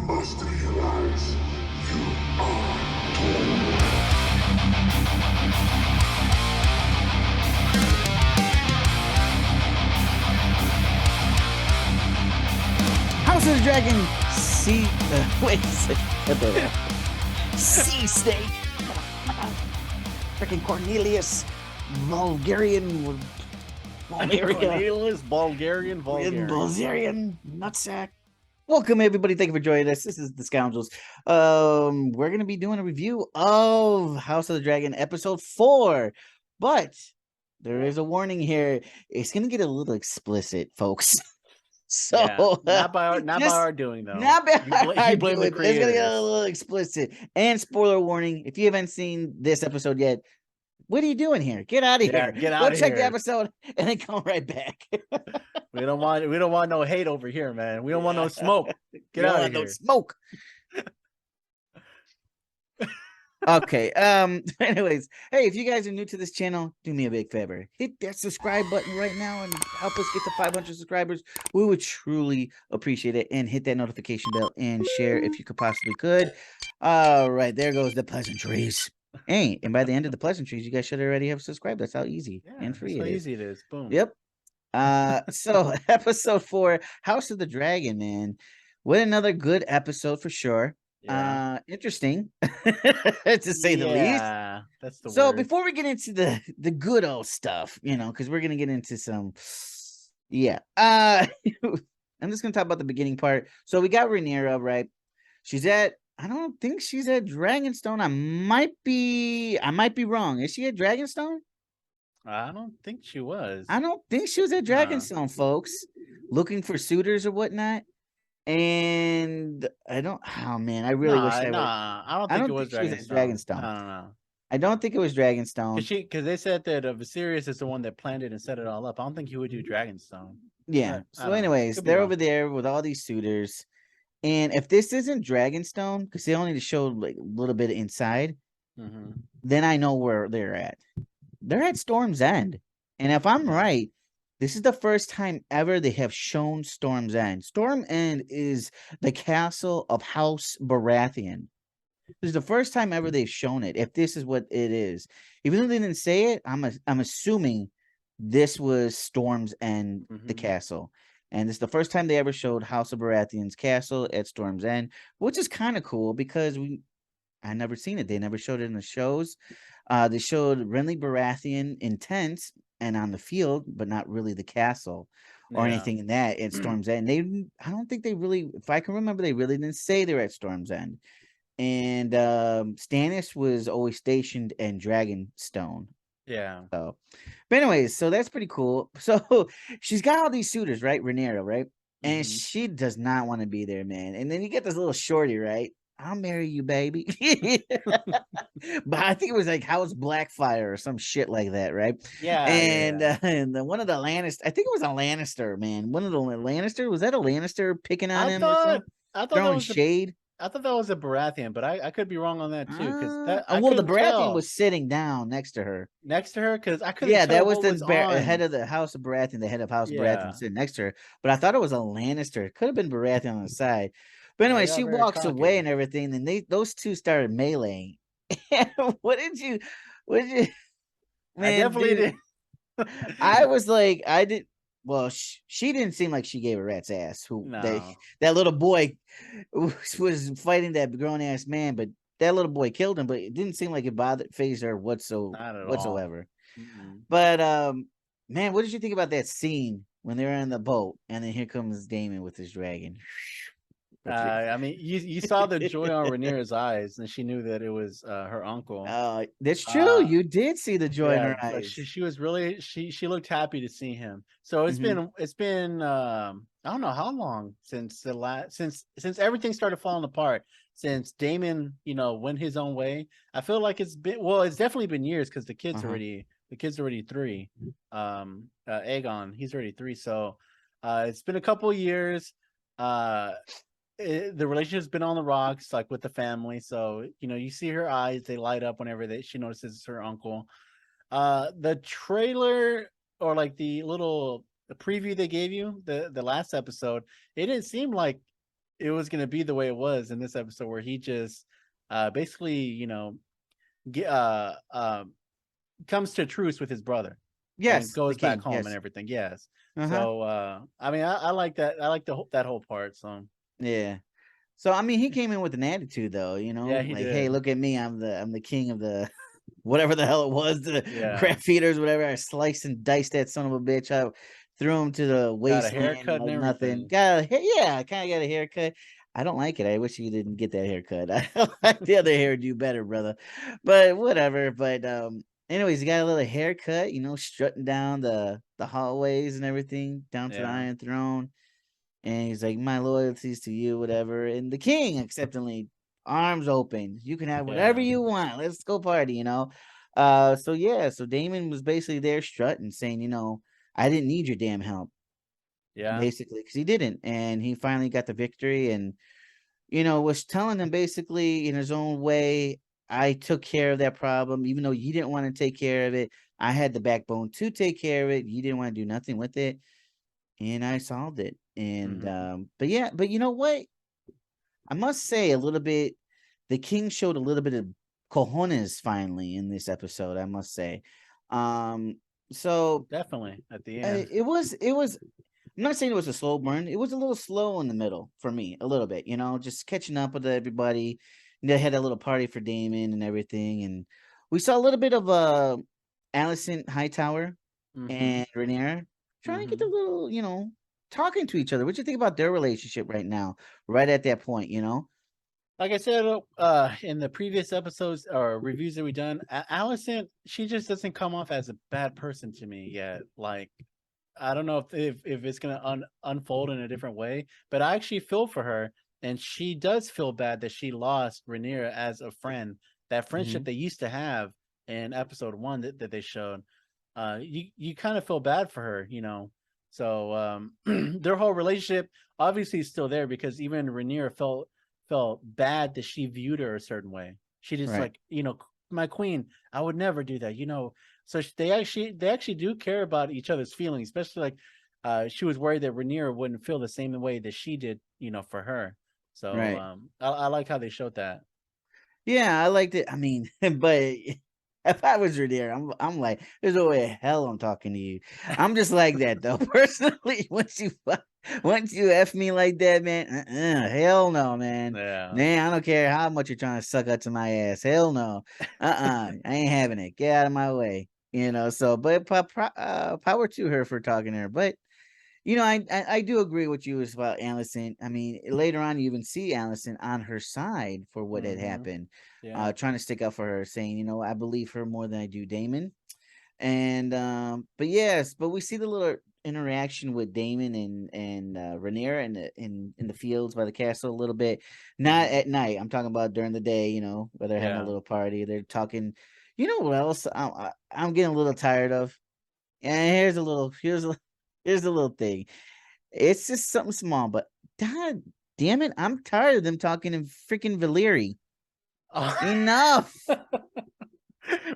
must realize you are doomed. House of the Dragon Sea. Wait a second. Cut that out. Sea Snake. Freaking Cornelius. Bulgarian. Cornelius, Bulgarian. Bulgarian nutsack. Welcome everybody. Thank you for joining us. This is the Scoundrels. We're gonna be doing a review of House of the Dragon episode 4, but there is a warning here. It's gonna get a little explicit, folks. So Yeah, not by just our doing though. not bad. You blame the It's gonna get a creators. little explicit. And spoiler warning: if you haven't seen this episode yet, what are you doing here? Get out of here. Get Go out of check the here. episode and then come right back. We don't want no hate over here, man. We don't want no smoke. Get out of here. Smoke. Okay. Anyways, hey, if you guys are new to this channel, do me a big favor. Hit that subscribe button right now and help us get to 500 subscribers. We would truly appreciate it. And hit that notification bell and share if you could. All right, there goes the pleasantries. Hey, and by the end of the pleasantries, you guys should already have subscribed. That's how easy and free it is. Easy it is. Boom. Yep. So episode 4, House of the Dragon, man. What another good episode for sure. Yeah. Interesting to say the least. Yeah, that's the so word. Before we get into the good old stuff, because we're gonna get into some I'm just gonna talk about the beginning part. So we got Rhaenyra, right? I don't think she's at Dragonstone. I might be wrong. Is she at Dragonstone? I don't think she was. I don't think she was at Dragonstone, folks. Looking for suitors or whatnot. And I don't. Oh man, I really wish I. I don't think it was Dragonstone. No. I don't think it was Dragonstone. Because they said that Viserys is the one that planned it and set it all up. I don't think he would do Dragonstone. Yeah. So, anyways, they're over there with all these suitors, and if this isn't Dragonstone, because they only showed like a little bit inside, then I know where they're at. They're at Storm's End, and if I'm right, this is the first time ever they have shown Storm's End. Storm's End is the castle of House Baratheon. This is the first time ever they've shown it. If this is what it is, even though they didn't say it, I'm assuming this was Storm's End, the castle, and it's the first time they ever showed House of Baratheon's castle at Storm's End, which is kind of cool because I never seen it. They never showed it in the shows. They showed Renly Baratheon in tents and on the field, but not really the castle or anything in that at Storm's End. I don't think they really, if I can remember, they really didn't say they were at Storm's End. And Stannis was always stationed in Dragonstone. Yeah. So, but anyways, so that's pretty cool. So she's got all these suitors, right? Rhaenyra, right? And she does not want to be there, man. And then you get this little shorty, right? I'll marry you, baby. But I think it was like House Blackfire or some shit like that, right? Yeah. And one of the Lannister, I think it was a Lannister, man. One of the Lannister, was that a Lannister picking on him or something? I thought throwing shade. I thought that was a Baratheon, but I could be wrong on that too. Because the Baratheon was sitting down next to her. Because I couldn't. Yeah, that was the head of the House of Baratheon. The head of House Baratheon sitting next to her. But I thought it was a Lannister. It could have been Baratheon on the side. But anyway, she walks away and everything. And those two started meleeing. What did you? Man, I definitely did. I was like, I did. Well, she didn't seem like she gave a rat's ass. That little boy was fighting that grown ass man, but that little boy killed him. But it didn't seem like it phased her whatsoever. But man, what did you think about that scene when they were in the boat and then here comes Daemon with his dragon? I mean, you saw the joy on Rhaenyra's eyes, and she knew that it was her uncle. That's true. You did see the joy in her eyes. She was really she looked happy to see him. So it's been I don't know how long since since everything started falling apart. Since Daemon, went his own way. I feel like it's definitely been years because the kid's already 3. Aegon, he's already 3. So it's been a couple of years. The relationship's been on the rocks, like with the family. So you see her eyes; they light up whenever she notices it's her uncle. The trailer or like the little preview they gave you, the last episode, it didn't seem like it was gonna be the way it was in this episode, where he just basically, get, comes to truce with his brother and Yes, the goes back king. home and Yes. everything. Yes. Uh-huh. So I mean, I like that. I like that whole part. So Yeah. So I mean, he came in with an attitude, though. yeah, he Like, hey, did. look at me. I'm the king of the whatever the hell it was, the Yeah, crab feeders, whatever. I sliced and diced that son of a bitch. I threw him to the got a wasteland haircut and like nothing. everything. Yeah, I kind of got a haircut. I don't like it. I wish you didn't get that haircut. I like the other hairdo better, brother. But whatever. But anyways, he got a little haircut. Strutting down the hallways and everything down to the Yeah, Iron Throne. And he's like, my loyalties to you, whatever. And the king acceptingly, arms open. You can have whatever yeah, you want. Let's go party. So yeah, so Damon was basically there strutting, saying, I didn't need your damn help, yeah, basically, because he didn't. And he finally got the victory and, was telling them basically in his own way, I took care of that problem, even though you didn't want to take care of it. I had the backbone to take care of it. You didn't want to do nothing with it, and I solved it. And hmm but yeah, but you know what? I must say a little bit. The king showed a little bit of cojones finally in this episode. I must say. Um, so definitely at the end. it was. I'm not saying it was a slow burn. It was a little slow in the middle for me, a little bit. Just catching up with everybody. They had a little party for Damon and everything, and we saw a little bit of Allison Hightower hmm and Rhaenyra trying to get a hmm little, talking to each other. What do you think about their relationship right now? Right at that point. Like I said, in the previous episodes or reviews that we done, Allison, she just doesn't come off as a bad person to me yet. Like, I don't know if it's gonna unfold in a different way, but I actually feel for her, and she does feel bad that she lost Rhaenyra as a friend. That Hmm. friendship they used to have in episode 1 that they showed, you kind of feel bad for her. So their whole relationship obviously is still there, because even Rhaenyra felt bad that she viewed her a certain way. She just Right, like, my queen, I would never do that. So they actually do care about each other's feelings, especially like she was worried that Rhaenyra wouldn't feel the same way that she did, for her. So right. I like how they showed that. Yeah, I liked it. I mean, but if I was there, I'm like, there's no way in hell I'm talking to you. I'm just like that though. Personally, once you f me like that, man, hell no, man. Yeah. Man, I don't care how much you're trying to suck up to my ass. Hell no. I ain't having it. Get out of my way. So but power to her for talking to her. But I do agree with you as well, Allison. I mean, later on, you even see Allison on her side for what had Mm-hmm. happened, Yeah. trying to stick up for her, saying, I believe her more than I do Damon. And but yes, but we see the little interaction with Damon and Rhaenyra in the fields by the castle a little bit. Not Mm-hmm. at night. I'm talking about during the day. Where they're having a Yeah. little party. They're talking. You know what else? I'm getting a little tired of. And here's a little thing. It's just something small, but god damn it, I'm tired of them talking in freaking Valyri. Oh. Enough.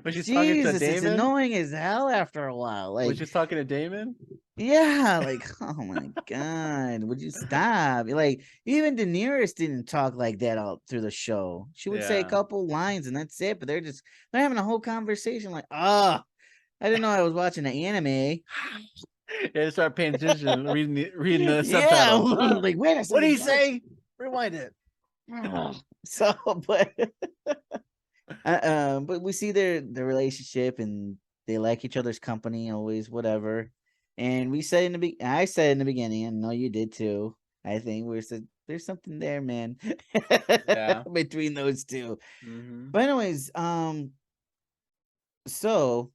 Was she talking to Jesus, it's Damon? annoying as hell after a while. Was Like, she talking to Damon? yeah, like, oh my god, would you stop? Like, even Daenerys didn't talk like that all through the show. She would say a Yeah. couple lines and that's it, but they're having a whole conversation like, I didn't know I was watching an anime. Yeah, start paying attention, reading the Yeah, subtitles. like, wait a What did second, he what? say? Rewind it. So, but we see their relationship and they like each other's company always, whatever. And I said in the beginning, and I know you did too. I think we said there's something there, man, Yeah. between those two. Mm-hmm. But anyways, so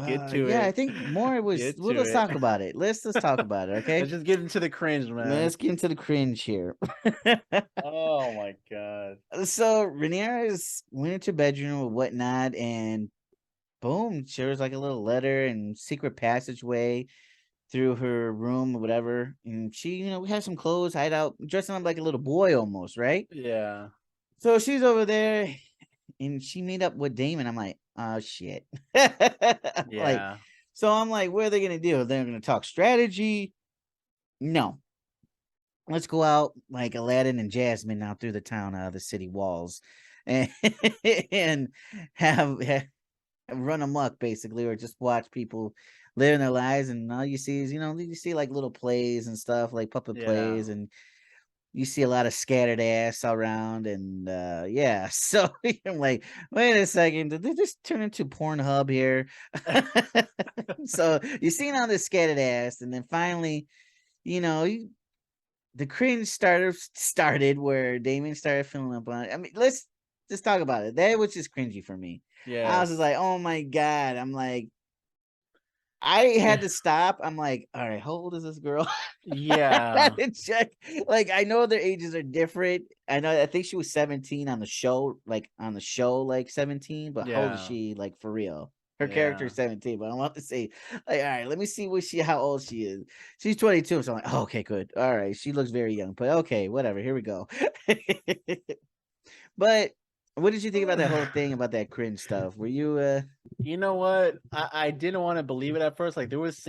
Get to yeah, I it. think more was. Get Well, to let's it. talk about it. Let's talk about it. Okay, Let's just get into the cringe, man. let's get into the cringe here. Oh my god. So Rhaenyra went into bedroom or whatnot, and boom, there was like a little letter and secret passageway through her room or whatever. And she, we had some clothes, hide out, dressing up like a little boy almost, right? Yeah. So she's over there and she meet up with Damon. I'm like, oh shit. Like, Yeah. so I'm like, what are they gonna do? They're gonna talk strategy? No. let's go out like Aladdin and Jasmine out through the town, the city walls, and and have run amok basically, or just watch people living their lives. And all you see is, you see like little plays and stuff, like puppet Yeah. plays, and you see a lot of scattered ass around. And yeah, so I'm like, wait a second, did they just turn into Pornhub here? So you seen all this scattered ass, and then finally, the cringe started where Damien started filling up on it. I mean, let's just talk about it. That was just cringy for me. I was just Yes. like, oh my god. I'm like, I had to stop. I'm like, all right, how old is this girl? I Yeah. had to check. Like, I know their ages are different. I think she was 17 on the show, like 17, but how old is Yeah. she, like, for real? Her character Yeah. is 17, but I want to say, like, all right, let me see how old she is. She's 22, so I'm like, oh, okay, good. All right, she looks very young, but okay, whatever. Here we go. But what did you think about that whole thing about that cringe stuff? Were you You know what? I didn't want to believe it at first. Like there was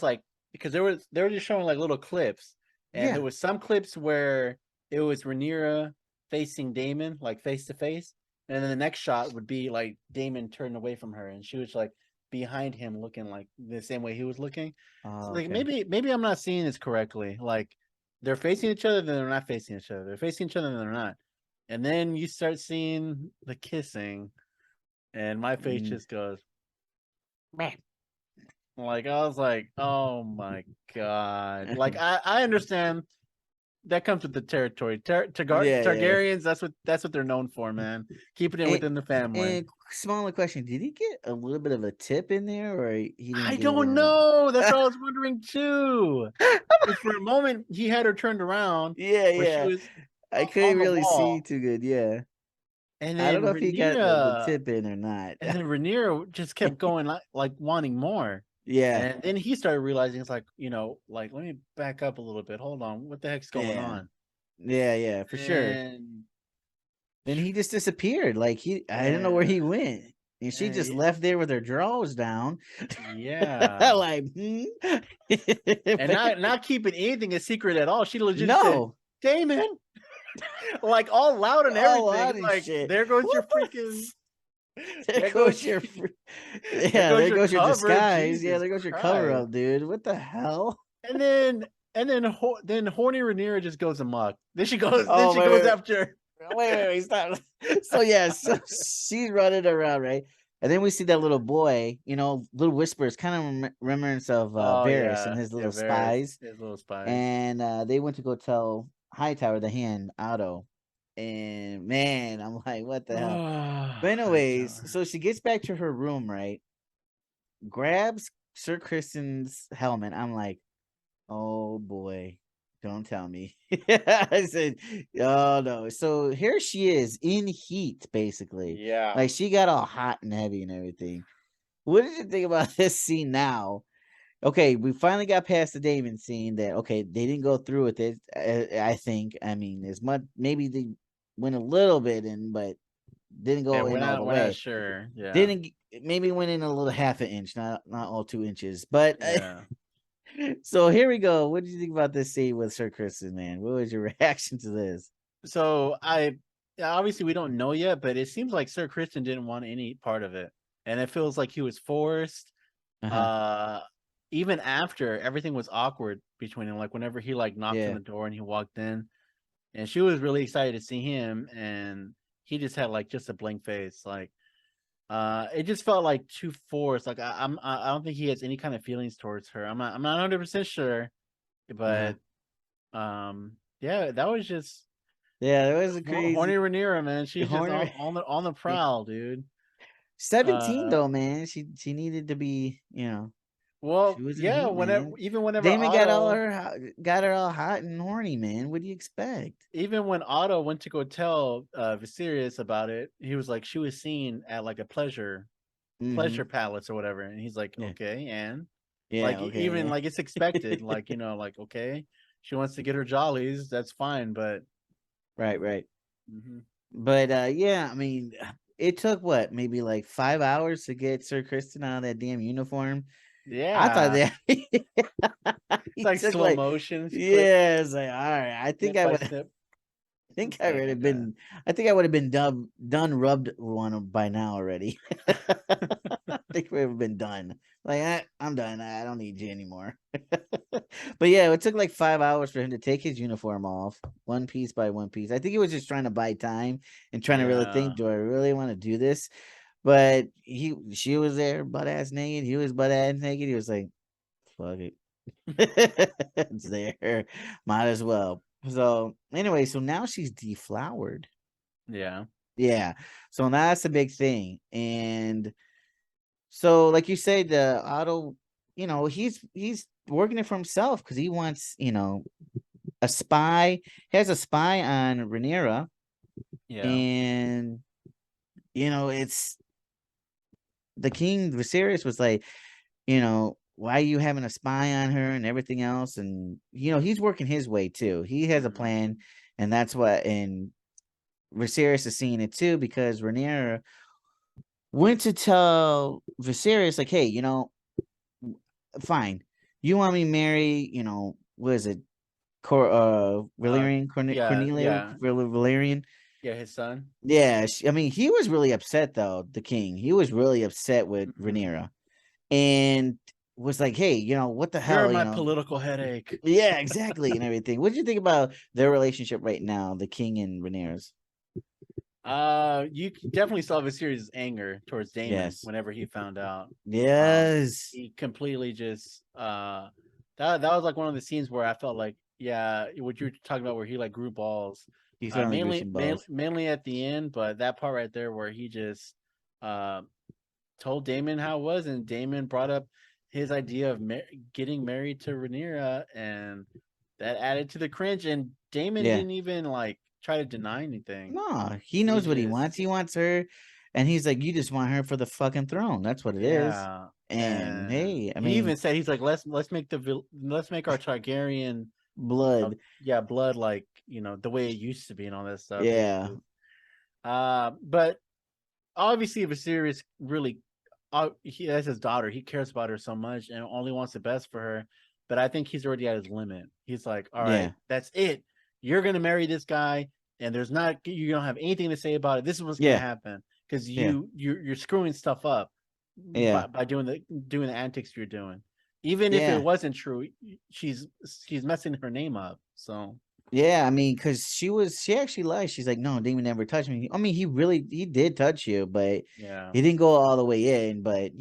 like because they were just showing like little clips, and there yeah. was some clips where it was Rhaenyra facing Damon, like face to face, and then the next shot would be like Damon turned away from her, and she was like behind him, looking like the same way he was looking. So Oh, like okay. maybe I'm not seeing this correctly. Like they're facing each other, then they're not facing each other. They're facing each other, then they're not. And then you start seeing the kissing, and my face Mm. just goes. Like I was like, oh my god! Like I understand that comes with the territory. Yeah, yeah. Targaryens, that's what they're known for, man. Keeping it And, within the family. and smaller question: did he get a little bit of a tip in there, or he didn't I get it don't in? know. That's what I was wondering too. Because for a moment he had her turned around Yeah, where she yeah. was I couldn't on the really see wall, too good. Yeah, and I don't then know if he got the Rhaenyra, tip in or not. Rhaenyra just kept going like wanting more. Yeah, And then he started realizing it's like, like let me back up a little bit. Hold on, what the heck's going yeah, on? yeah, for sure. And Then he just disappeared. Like I didn't know where and, he went, and she just and left there with her drawers down. yeah, Like, and not keeping anything a secret at all. She legit said, no, "Damon," like all loud and all everything. out and Like shit. there goes your What freaking, There there goes goes your there yeah, goes there your goes your cover. disguise. Yeah, Jesus there goes your cover Christ! up, dude. What the hell? And then horny Rhaenyra just goes amok. Then Oh, she goes wait, after. wait, stop. So yeah, so she's running around, right? And then we see that little boy, little whispers, kind of remembrance of Oh Varys and yeah, his yeah, little Varys, spies. his little spies. And they went to go tell Hightower, the hand, Otto. And man, I'm like, what the hell? Oh, But anyways, Hightower. so she gets back to her room, right? Grabs Sir Kristen's helmet. I'm like, oh boy, don't tell me. I said, oh no. So here she is in heat, basically. Yeah. Like she got all hot and heavy and everything. What did you think about this scene now? Okay, we finally got past the Damon scene that, okay, they didn't go through with it. I think. I mean, as much, maybe they went a little bit in, but didn't Yeah, go in all the we're not way. sure. Yeah. Didn't maybe went in a little half an inch, not all 2 inches. But Yeah. so here we go. What did you think about this scene with Sir Kristen, man? What was your reaction to this? So obviously we don't know yet, but it seems like Sir Christian didn't want any part of it. And it feels like he was forced. Uh-huh. Uh Even after everything was awkward between them, like whenever he like knocked on Yeah. the door and he walked in, and she was really excited to see him, and he just had like just a blank face. Like it just felt like too forced. Like I don't think he has any kind of feelings towards her. I'm not 100% sure, Uh-huh. but yeah, that was just Yeah, there was a horny crazy Rhaenyra, man. She's just horny on the prowl, dude. 17 Uh though, man. She needed to be, she well, was in yeah, heat, man. whenever Damon got Otto got her all hot and horny, man. What do you expect? even when Otto went to go tell Viserys about it, he was like she was seen at like a Mm-hmm. pleasure palace or whatever, and he's like, Yeah. okay, and Yeah, like okay, even like it's expected, yeah. like like okay, she wants to get her jollies, that's fine, but Right, right. mhm. But yeah, I mean, it took what, maybe like 5 hours to get Sir Kristen out of that damn uniform. I thought Yeah. that It's he like took slow like, motion. Click, yeah, it's like, all right. I think snip I by would. snip. Think I would have Dang, been. I think I would have been done rubbed one by now already. I think we would have been done. Like I'm done. I don't need you anymore. But yeah, it took like 5 hours for him to take his uniform off, one piece by one piece. I think he was just trying to buy time and trying to really yeah. think, do I really want to do this? But she was there, butt ass naked. He was butt ass naked. He was like, fuck it. It's there. Might as well. So anyway, so now she's deflowered. Yeah. Yeah. So now that's a big thing. And so like you say, the Otto, he's working it for himself because he wants, a spy. He has a spy on Rhaenyra. Yeah. And it's the king Viserys was like, why are you having a spy on her and everything else? And he's working his way too. He has a Mhm. plan, and that's what. And Viserys is seeing it too because Rhaenyra went to tell Viserys, like, hey, fine, you want me to marry, what is it, Valerian, Yeah. Cornelia, Yeah. Valerian. Yeah. His son. Yeah, I mean, he was really upset though. The king, he was really upset with Mhm. Rhaenyra, and was like, hey, what the You're hell, my political headache. Yeah, exactly, and everything. What do you think about their relationship right now, the king and Rhaenyra's? Definitely saw Viserys' anger towards Damon Yes, whenever he found out. yes, He completely just that was like one of the scenes where I felt like, yeah, what you're talking about where he like grew balls. he certainly grew Mainly some balls. mainly at the end, but that part right there where he just uh told Damon how it was, and Damon brought up his idea of getting married to Rhaenyra, and that added to the cringe. And Damon Yeah, didn't even like try to deny anything. no, he He knows what he just wants. He wants her, and he's like, you just want her for the fucking throne. That's what it is. yeah, And and hey, I he mean, even said he's like let's make our Targaryen blood. yeah blood like the way it used to be and all that stuff. Yeah, But obviously Viserys really he has his daughter. He cares about her so much and only wants the best for her. But I think he's already at his limit. He's like, all right, yeah, that's it. You're gonna marry this guy, and you don't have anything to say about it. This is what's gonna yeah, happen because yeah, you're screwing stuff up yeah, by doing the antics you're doing. Even if it yeah. wasn't true, she's messing her name up. So Yeah, I mean, because she actually lied. She's like, no, Damon never touched me. I mean, he did touch you, but yeah, he didn't go all the way in. But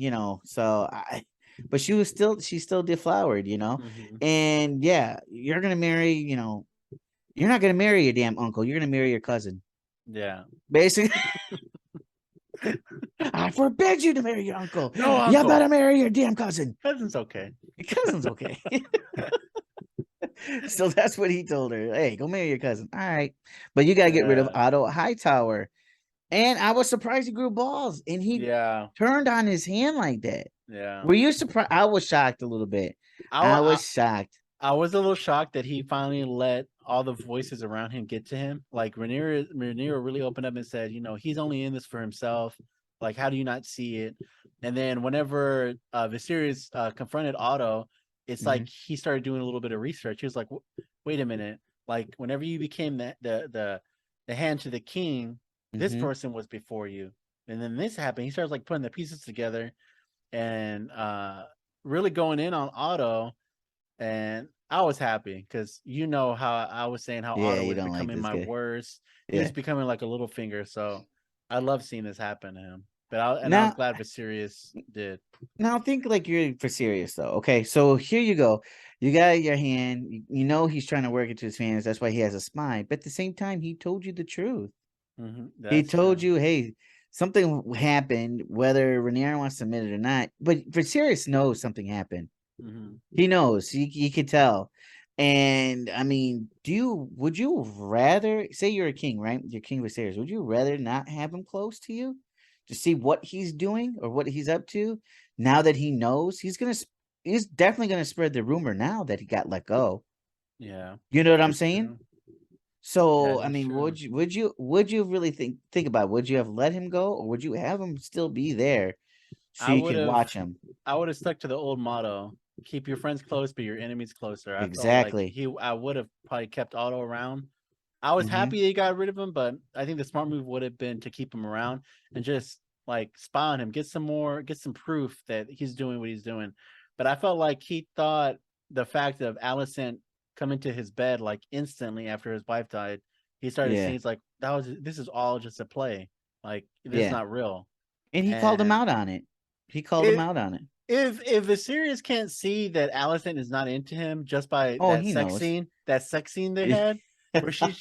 but she's still deflowered, hmm and yeah, you're gonna marry, you're not gonna marry your damn uncle. You're gonna marry your cousin, yeah. basically. I forbid you to marry your uncle. No, You better uncle. marry your damn cousin. Cousin's okay. Your cousin's okay. So that's what he told her. Hey, go marry your cousin. All right. But you got to get rid of Uh, Otto Hightower. And I was surprised he grew balls and he yeah, turned on his hand like that. yeah. Were you surprised? I was shocked a little bit. I I, was shocked. I was a little shocked that he finally let all the voices around him get to him. Like Rhaenyra really opened up and said, he's only in this for himself. Like, how do you not see it? And then whenever Viserys confronted Otto, it's Hmm. like he started doing a little bit of research. He was like, "Wait a minute! Like, whenever you became the hand to the king, this Hmm. person was before you, and then this happened." He starts like putting the pieces together and really going in on Otto, and I was happy because how I was saying how Yeah, Otto you was don't like becoming this my guy. worst. He was Yeah. becoming like a little finger. So I love seeing this happen to him. I was Now, glad Viserys did. now think like you're for serious though. Okay, so here you go. You got your hand. You know he's trying to work it to his fans. That's why he has a spine. But at the same time, he told you the truth. He That's told true. you, hey, something happened, whether Rhaenyra wants to admit it or not. But Viserys knows something happened. hmm He knows. He could tell. And I mean, would you rather say you're a king, right? You're King Viserys. Would you rather not have him close to you to see what he's doing or what he's up to? Now that he knows, he's definitely gonna spread the rumor now that he got let go. Yeah, You know what I'm that's saying? true. So That I is mean, true. would you really think about it? Would you have let him go or would you have him still be there so you can watch them. I would have stuck to the old motto: keep your friends close, but your enemies closer. I felt like Exactly. I would have probably kept Otto around. I was Hmm. happy they got rid of him, but I think the smart move would have been to keep him around and just like spy on him, get some proof that he's doing what he's doing. But I felt like he thought the fact of Alicent coming to his bed like instantly after his wife died, he started Yeah. seeing it's like this is all just a play. Like this is Yeah. not real. And he called him And out on it. He called him it out on it. if Viserys can't see that Alicent is not into him just by Oh, he knows. that sex scene they had, where she's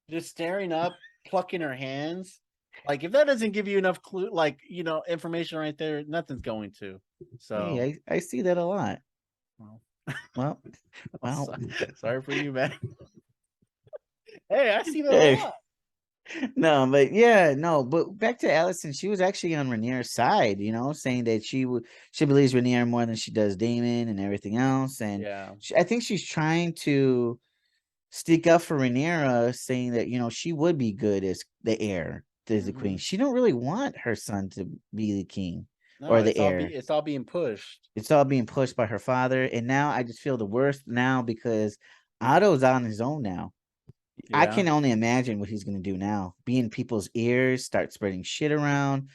just staring up, plucking her hands, like if that doesn't give you enough clue, like information right there, nothing's going to. So, Hey, I see that a lot. well, Well, well. sorry for you, man. Hey, I see that a Hey. lot. No, but yeah, no, but back to Allison, she was actually on Rhaenyra's side, saying that she believes Rhaenyra more than she does Damon and everything else, and Yeah. I think she's trying to stick up for Rhaenyra, saying that she would be good as the heir, as the queen. Mhm. She don't really want her son to be the king No, or the heir. it's all being pushed. It's all being pushed by her father, and now I just feel the worst now because Otto's on his own now. I Yeah. can only imagine what he's going to do now. Be in people's ears, start spreading shit around,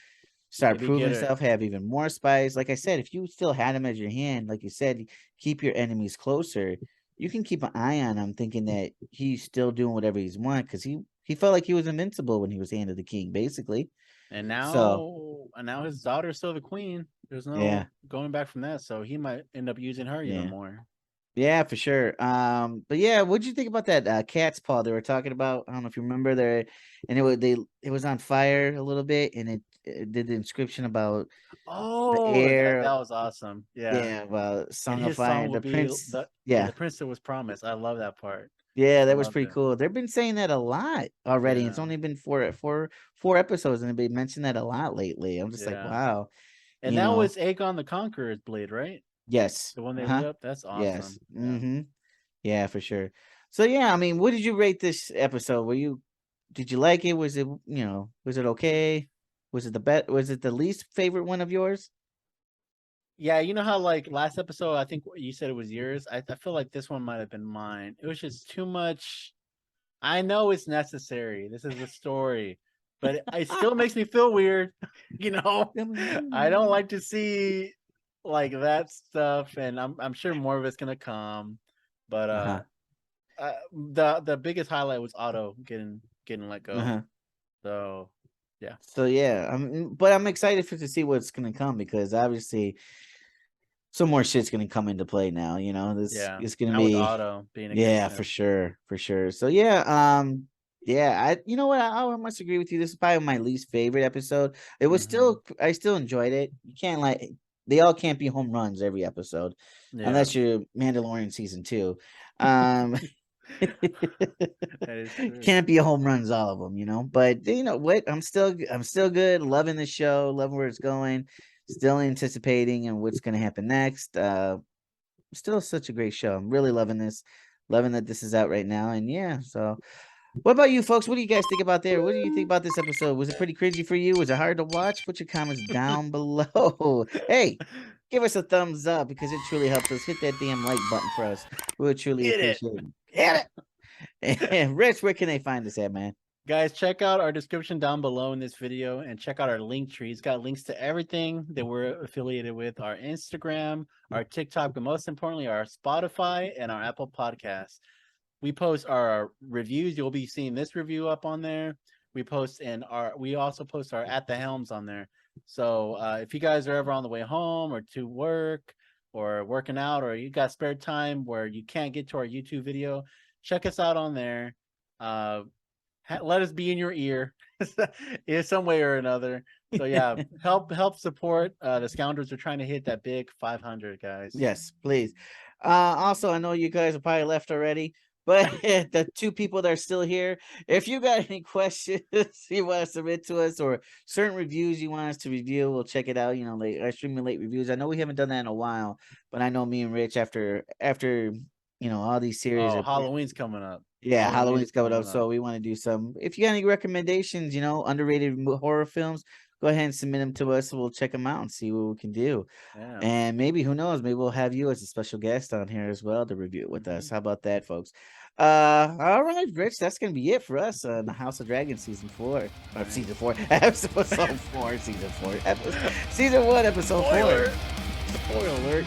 start Maybe proving get it. himself, have even more spies. Like I said, if you still had him as your hand, like you said, keep your enemies closer. You can keep an eye on him, thinking that he's still doing whatever he's want because he felt like he was invincible when he was hand of the king, basically. And So now his daughter's still the queen. There's yeah, no going back from that. So he might end up using her even yeah. more. Yeah, for sure. But yeah, what'd you think about that cat's paw they were talking about? I don't know if you remember there, and it was on fire a little bit, and it did the inscription about the Oh, air. that was awesome. Yeah. Yeah, about And Song of his Fire. song The would be prince. the Yeah, prince that was promised. I love that part. yeah, I that was loved pretty it. cool. They've been saying that a lot already. It's Yeah. only been four episodes, and they've been mentioning that a lot lately. I'm just like, Yeah. wow, And that was Aegon the Conqueror's blade, right? yes, The one they lit uh-huh, up. That's yes, awesome. Yeah. mm-hmm. Yeah, for sure. So yeah, I mean, what did you rate this episode? Did you like it? Was it okay? Was it the least favorite one of yours? Yeah, you know how like last episode, I think you said it was yours. I feel like this one might have been mine. It was just too much. I know it's necessary. This is a story, but it still makes me feel weird. You know, I don't like to see like that stuff, and I'm sure more of it's gonna come. But Uh-huh. the biggest highlight was Otto getting let go. Uh-huh. So yeah, So yeah, but I'm excited to see what's gonna come because obviously some more shit's gonna come into play now. This yeah. it's gonna Now with be Otto being against yeah, for him. sure, for sure. So yeah, yeah, you know what? I must agree with you. This is probably my least favorite episode. It was Hmm. I still enjoyed it. You can't like they all can't be home runs every episode, Yeah, unless you're Mandalorian season 2. Um, that is true. can't be home runs all of them, But you know what? I'm still good. Loving the show. Loving where it's going. Still anticipating and what's gonna happen next. Still such a great show. I'm really loving this. Loving that this is out right now. And yeah, so what about you folks? What do you guys think about there? What do you think about this episode? Was it pretty cringy for you? Was it hard to watch? Put your comments down below. Hey, give us a thumbs up because it truly helps us. Hit that damn like button for us. We would truly Hit it. appreciate it. Hit it. And Rich, where can they find us at, man? Guys, check out our description down below in this video and check out our link tree. It's got links to everything that we're affiliated with, our Instagram, our TikTok, but most importantly, our Spotify and our Apple Podcasts. We post our reviews. You'll be seeing this review up on there. We also post our At the Helms on there. So if you guys are ever on the way home or to work or working out or you got spare time where you can't get to our YouTube video, check us out on there. Let us be in your ear in some way or another. So yeah, help support the Scoundrels are trying to hit that big 500, guys. Yes, please. Also, I know you guys are probably left already, but the two people that are still here, if you got any questions you want to submit to us or certain reviews you want us to review, we'll check it out. Like extremely late reviews. I know we haven't done that in a while, but I know me and Rich after all these series Oh, are Halloween's coming up. yeah, Halloween's Halloween's coming up, coming up. so we want to do some. If you got any recommendations, underrated horror films, go ahead and submit them to us. We'll check them out and see what we can do. Yeah. And maybe, who knows, maybe we'll have you as a special guest on here as well to review it with us. How about that, folks? All right, Rich, that's gonna be it for us on the House of Dragons season 4. Or season 4, episode 4, season 4, season 1, episode 4. Spoiler. Spoiler alert.